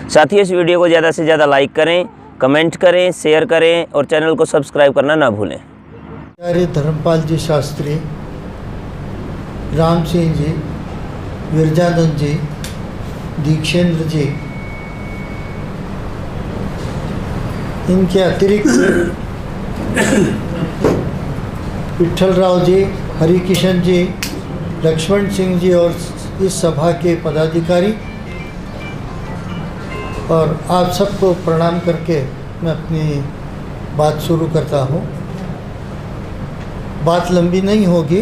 साथ ही इस वीडियो को ज़्यादा से ज़्यादा लाइक करें, कमेंट करें, शेयर करें और चैनल को सब्सक्राइब करना ना भूलें। आचार्य धर्मपाल जी शास्त्री, राम सिंह जी, विरजानंद जी, दीक्षेंद्र जी, इनके अतिरिक्त विठल राव जी, हरिकिशन जी, लक्ष्मण सिंह जी और इस सभा के पदाधिकारी, और आप सबको प्रणाम करके मैं अपनी बात शुरू करता हूँ। बात लंबी नहीं होगी,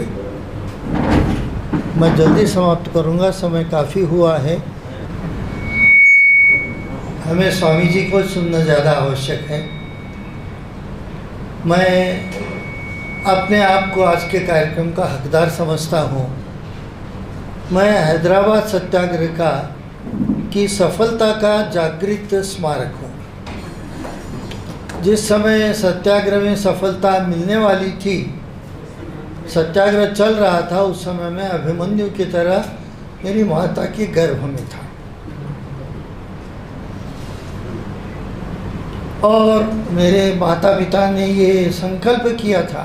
मैं जल्दी समाप्त करूँगा, समय काफ़ी हुआ है। हमें स्वामी जी को सुनना ज़्यादा आवश्यक है। मैं अपने आप को आज के कार्यक्रम का हकदार समझता हूँ। मैं हैदराबाद सत्याग्रह की सफलता का जागृत स्मारक हूँ। जिस समय सत्याग्रह में सफलता मिलने वाली थी, सत्याग्रह चल रहा था, उस समय मैं अभिमन्यु की तरह मेरी माता के गर्भ में था और मेरे माता पिता ने ये संकल्प किया था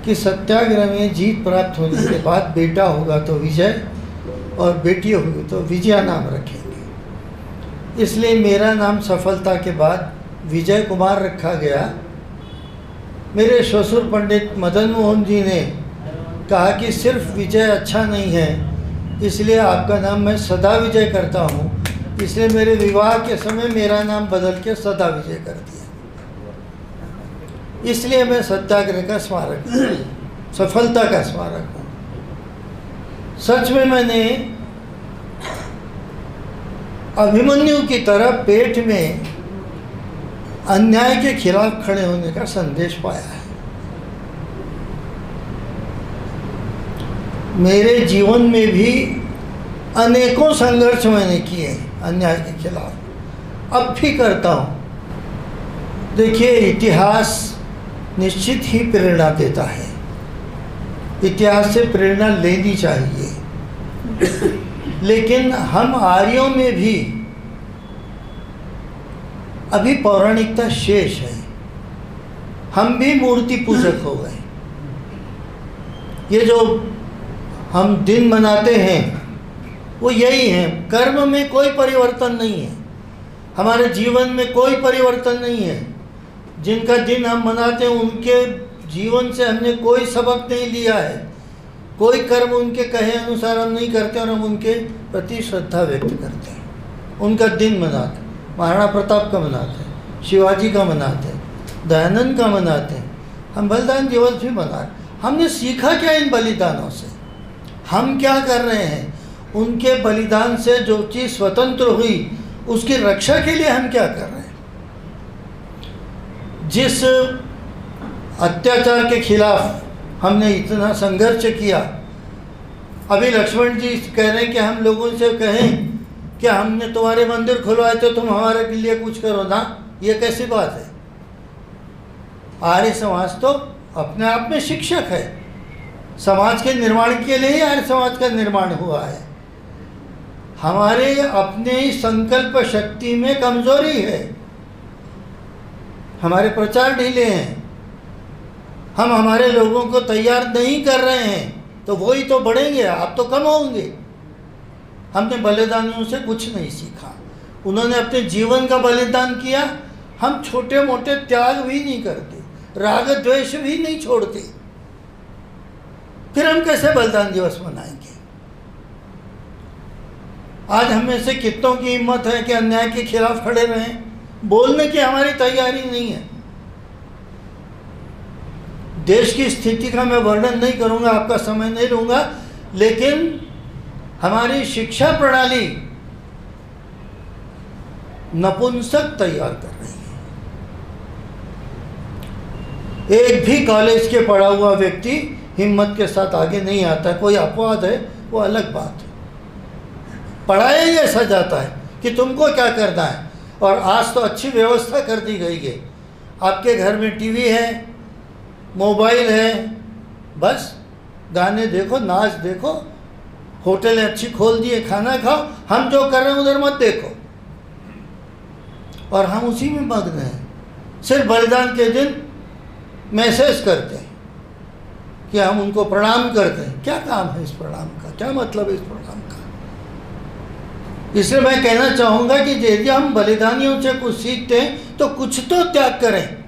कि सत्याग्रह में जीत प्राप्त होने के बाद बेटा होगा तो विजय और बेटी होगी तो विजया नाम रखेंगे। इसलिए मेरा नाम सफलता के बाद विजय कुमार रखा गया। मेरे ससुर पंडित मदन मोहन जी ने कहा कि सिर्फ विजय अच्छा नहीं है, इसलिए आपका नाम मैं सदा विजय करता हूँ। इसलिए मेरे विवाह के समय मेरा नाम बदल के सदा विजय कर दिया। इसलिए मैं सत्याग्रह का स्मारक, सफलता का स्मारक हूँ। सच में मैंने अभिमन्यु की तरह पेट में अन्याय के खिलाफ खड़े होने का संदेश पाया है। मेरे जीवन में भी अनेकों संघर्ष मैंने किए अन्याय के खिलाफ, अब भी करता हूँ। देखिए, इतिहास निश्चित ही प्रेरणा देता है। इतिहास से प्रेरणा लेनी चाहिए, लेकिन हम आर्यों में भी अभी पौराणिकता शेष है। हम भी मूर्ति पूजक हो गए। ये जो हम दिन मनाते हैं वो यही है। कर्म में कोई परिवर्तन नहीं है, हमारे जीवन में कोई परिवर्तन नहीं है। जिनका दिन हम मनाते हैं उनके जीवन से हमने कोई सबक नहीं लिया है। कोई कर्म उनके कहे अनुसार हम नहीं करते और हम उनके प्रति श्रद्धा व्यक्त करते हैं। उनका दिन मनाते हैं, महाराणा प्रताप का मनाते हैं, शिवाजी का मनाते हैं, दयानंद का मनाते हैं, हम बलिदान दिवस भी मनाते। हमने सीखा क्या इन बलिदानों से? हम क्या कर रहे हैं? उनके बलिदान से जो चीज़ स्वतंत्र हुई उसकी रक्षा के लिए हम क्या कर रहे हैं? जिस अत्याचार के खिलाफ हमने इतना संघर्ष किया, अभी लक्ष्मण जी कह रहे हैं कि हम लोगों से कहें कि हमने तुम्हारे मंदिर खुलवाए तो तुम हमारे लिए कुछ करो ना, ये कैसी बात है? आर्य समाज तो अपने आप में शिक्षक है। समाज के निर्माण के लिए ही आर्य समाज का निर्माण हुआ है। हमारे अपने ही संकल्प शक्ति में कमजोरी है, हमारे प्रचार ढीले हैं, हम हमारे लोगों को तैयार नहीं कर रहे हैं, तो वही तो बढ़ेंगे, आप तो कम होंगे। हमने बलिदानियों से कुछ नहीं सीखा। उन्होंने अपने जीवन का बलिदान किया, हम छोटे मोटे त्याग भी नहीं करते, राग द्वेष भी नहीं छोड़ते, फिर हम कैसे बलिदान दिवस मनाएंगे? आज हमें से कितनों की हिम्मत है कि अन्याय के खिलाफ खड़े रहें? बोलने की हमारी तैयारी नहीं है। देश की स्थिति का मैं वर्णन नहीं करूंगा, आपका समय नहीं लूंगा, लेकिन हमारी शिक्षा प्रणाली नपुंसक तैयार कर रही है। एक भी कॉलेज के पढ़ा हुआ व्यक्ति हिम्मत के साथ आगे नहीं आता। कोई अपवाद है, वो अलग बात है। पढ़ाया ही ऐसा जाता है कि तुमको क्या करना है। और आज तो अच्छी व्यवस्था कर दी गई है। आपके घर में टीवी है, मोबाइल है, बस गाने देखो, नाच देखो, होटलें अच्छी खोल दिए, खाना खाओ। हम जो कर रहे हैं उधर मत देखो। और हम उसी में मग्न हैं। सिर्फ बलिदान के दिन मैसेज करते हैं कि हम उनको प्रणाम करते हैं। क्या काम है इस प्रणाम का, क्या मतलब है इस प्रणाम का? इसलिए मैं कहना चाहूँगा कि यदि हम बलिदानियों से कुछ सीखते हैं तो कुछ तो त्याग करें।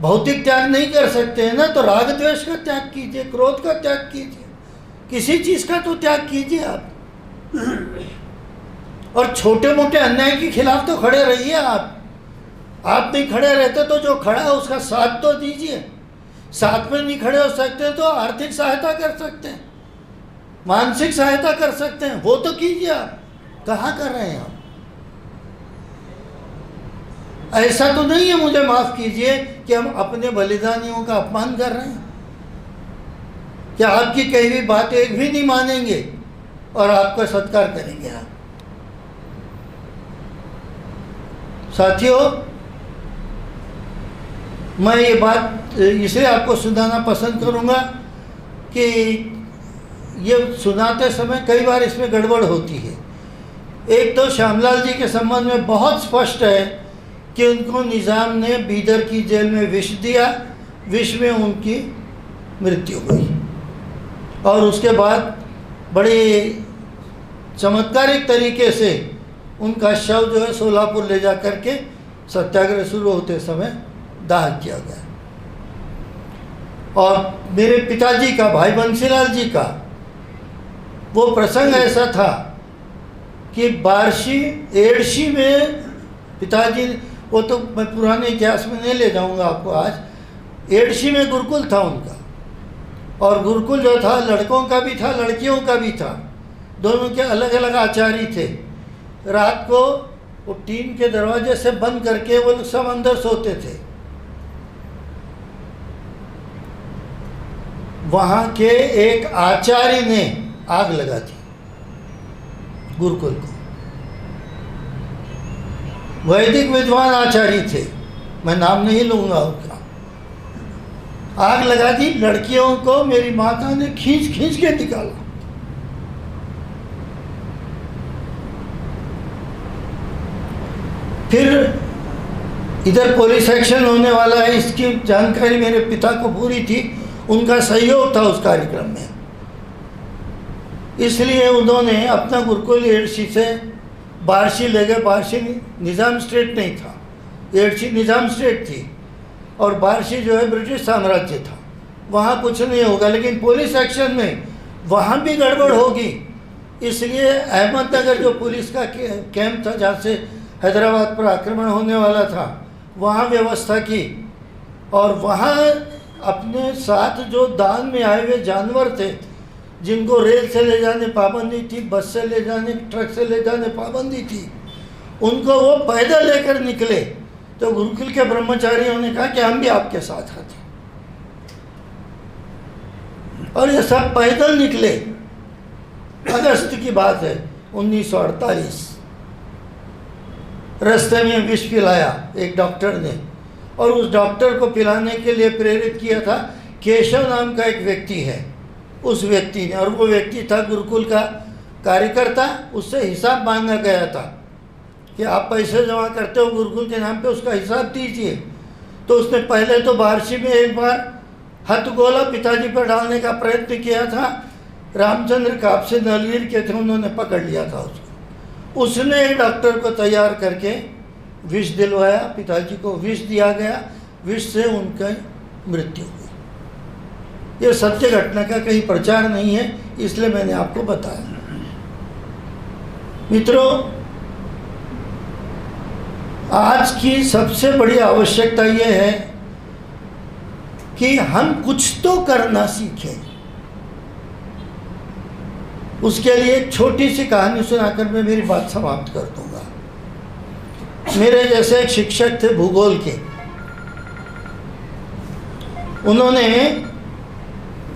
भौतिक त्याग नहीं कर सकते हैं ना, तो राग द्वेष का त्याग कीजिए, क्रोध का त्याग कीजिए, किसी चीज़ का तो त्याग कीजिए आप। और छोटे मोटे अन्याय के खिलाफ तो खड़े रहिए आप नहीं खड़े रहते तो जो खड़ा है उसका साथ तो दीजिए। साथ में नहीं खड़े हो सकते तो आर्थिक सहायता कर सकते हैं, मानसिक सहायता कर सकते हैं, वो तो कीजिए आप। कहाँ कर रहे हैं आप? ऐसा तो नहीं है, मुझे माफ़ कीजिए, कि हम अपने बलिदानियों का अपमान कर रहे हैं। क्या आपकी कही हुई बात एक भी नहीं मानेंगे और आपका सत्कार करेंगे आप? साथियों, मैं ये बात इसलिए आपको सुनाना पसंद करूंगा कि ये सुनाते समय कई बार इसमें गड़बड़ होती है। एक तो श्यामलाल जी के संबंध में बहुत स्पष्ट है कि उनको निज़ाम ने बीदर की जेल में विष दिया, विष में उनकी मृत्यु हुई और उसके बाद बड़े चमत्कारिक तरीके से उनका शव जो है सोलापुर ले जा करके सत्याग्रह शुरू होते समय दाह किया गया। और मेरे पिताजी का, भाई बंसीलाल जी का, वो प्रसंग ऐसा था कि बारशी एड़शी में पिताजी, वो तो मैं पुराने इतिहास में नहीं ले जाऊंगा आपको आज, एड़शी में गुरुकुल था उनका, और गुरुकुल जो था लड़कों का भी था लड़कियों का भी था, दोनों के अलग अलग आचार्य थे। रात को वो टीन के दरवाजे से बंद करके वो लोग सब अंदर सोते थे। वहाँ के एक आचार्य ने आग लगा दी गुरुकुल को। वैदिक विद्वान आचार्य थे, मैं नाम नहीं लूँगा उनका। आग लगा दी, लड़कियों को मेरी माता ने खींच खींच के निकाला। फिर इधर पुलिस एक्शन होने वाला है, इसकी जानकारी मेरे पिता को पूरी थी, उनका सहयोग था उस कार्यक्रम में। इसलिए उन्होंने अपना गुरुकुल एड़शी से बारशी ले गए। बारशी निज़ाम स्टेट नहीं था, एड़शी निज़ाम स्टेट थी और बारशी जो है ब्रिटिश साम्राज्य था, वहाँ कुछ नहीं होगा। लेकिन पुलिस एक्शन में वहाँ भी गड़बड़ होगी, इसलिए अहमदनगर जो पुलिस का कैंप था जहाँ से हैदराबाद पर आक्रमण होने वाला था, वहाँ व्यवस्था की। और वहाँ अपने साथ जो दान में आए हुए जानवर थे, जिनको रेल से ले जाने पाबंदी थी, बस से ले जाने, ट्रक से ले जाने पाबंदी थी, उनको वो पैदल लेकर निकले। तो गुरुकुल के ब्रह्मचारियों ने कहा कि हम भी आपके साथ आते, और ये सब पैदल निकले। अगस्त की बात है 1948। रास्ते में विष पिलाया एक डॉक्टर ने, और उस डॉक्टर को पिलाने के लिए प्रेरित किया था केशव नाम का एक व्यक्ति है, उस व्यक्ति ने। और वो व्यक्ति था गुरुकुल का कार्यकर्ता, उससे हिसाब मांगा गया था कि आप पैसे जमा करते हो गुरुकुल के नाम पे, उसका हिसाब दीजिए। तो उसने पहले तो बारशी में एक बार हथगोला पिताजी पर डालने का प्रयत्न किया था। रामचंद्र कापसे नलवीर के थे, उन्होंने पकड़ लिया था उसको। उसने एक डॉक्टर को तैयार करके विष दिलवाया, पिताजी को विष दिया गया, विष से उनका मृत्यु हुई। ये सत्य घटना का कहीं प्रचार नहीं है, इसलिए मैंने आपको बताया। मित्रों, आज की सबसे बड़ी आवश्यकता यह है कि हम कुछ तो करना सीखें। उसके लिए एक छोटी सी कहानी सुनाकर मैं मेरी बात समाप्त कर दूंगा। मेरे जैसे एक शिक्षक थे भूगोल के, उन्होंने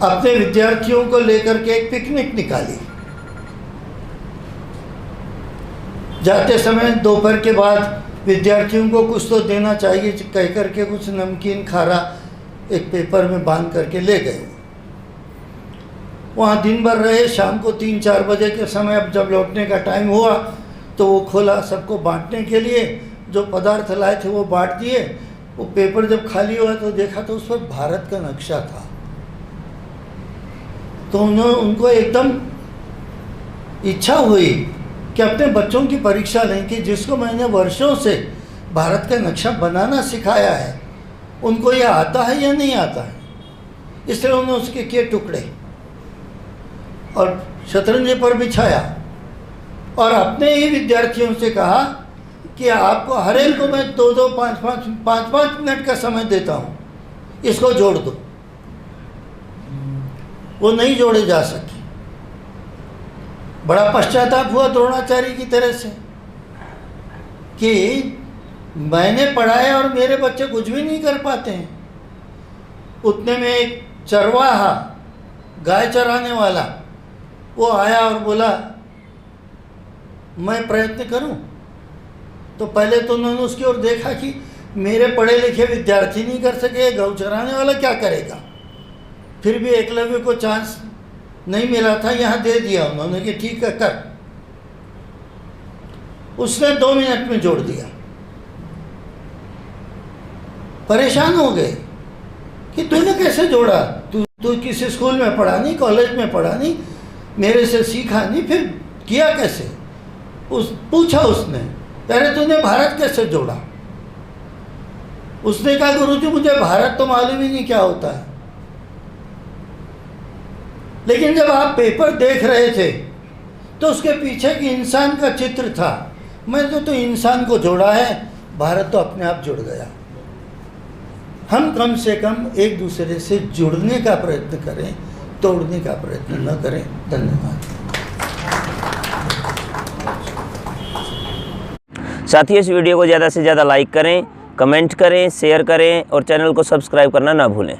अपने विद्यार्थियों को लेकर के एक पिकनिक निकाली। जाते समय दोपहर के बाद विद्यार्थियों को कुछ तो देना चाहिए कह करके कुछ नमकीन खारा एक पेपर में बांध करके ले गए। वहाँ दिन भर रहे। शाम को 3-4 बजे के समय अब जब लौटने का टाइम हुआ तो वो खोला सबको बांटने के लिए। जो पदार्थ लाए थे वो बांट दिए। वो पेपर जब खाली हुआ तो देखा तो उस पर भारत का नक्शा था। तो उनको एकदम इच्छा हुई कि अपने बच्चों की परीक्षा लें कि जिसको मैंने वर्षों से भारत का नक्शा बनाना सिखाया है उनको ये आता है या नहीं आता है। इसलिए उन्होंने उसके किए टुकड़े और शतरंज पर बिछाया और अपने ही विद्यार्थियों से कहा कि आपको हर एक को मैं 2-2, 5-5 मिनट का समय देता हूँ, इसको जोड़ दो। वो नहीं जोड़े जा सके। बड़ा पश्चाताप हुआ द्रोणाचार्य की तरह से कि मैंने पढ़ाया और मेरे बच्चे कुछ भी नहीं कर पाते हैं। उतने में एक चरवाहा, गाय चराने वाला, वो आया और बोला मैं प्रयत्न करूं। तो पहले तो उन्होंने उसकी ओर देखा कि मेरे पढ़े लिखे विद्यार्थी नहीं कर सके, गौ चराने वाला क्या करेगा। फिर भी एकलव्य को चांस नहीं मिला था, यहाँ दे दिया उन्होंने कि ठीक है कर। उसने 2 मिनट में जोड़ दिया। परेशान हो गए कि तूने कैसे जोड़ा, तू किसी स्कूल में पढ़ा नहीं, कॉलेज में पढ़ा नहीं, मेरे से सीखा नहीं, फिर किया कैसे। पूछा उसने, अरे तूने भारत कैसे जोड़ा। उसने कहा गुरुजी मुझे भारत तो मालूम ही नहीं क्या होता है। लेकिन जब आप पेपर देख रहे थे तो उसके पीछे एक इंसान का चित्र था। मैंने तो इंसान को जोड़ा है, भारत तो अपने आप जुड़ गया। हम कम से कम एक दूसरे से जुड़ने का प्रयत्न करें, तोड़ने का प्रयत्न न करें। धन्यवाद। साथियों, इस वीडियो को ज़्यादा से ज़्यादा लाइक करें, कमेंट करें, शेयर करें और चैनल को सब्सक्राइब करना ना भूलें।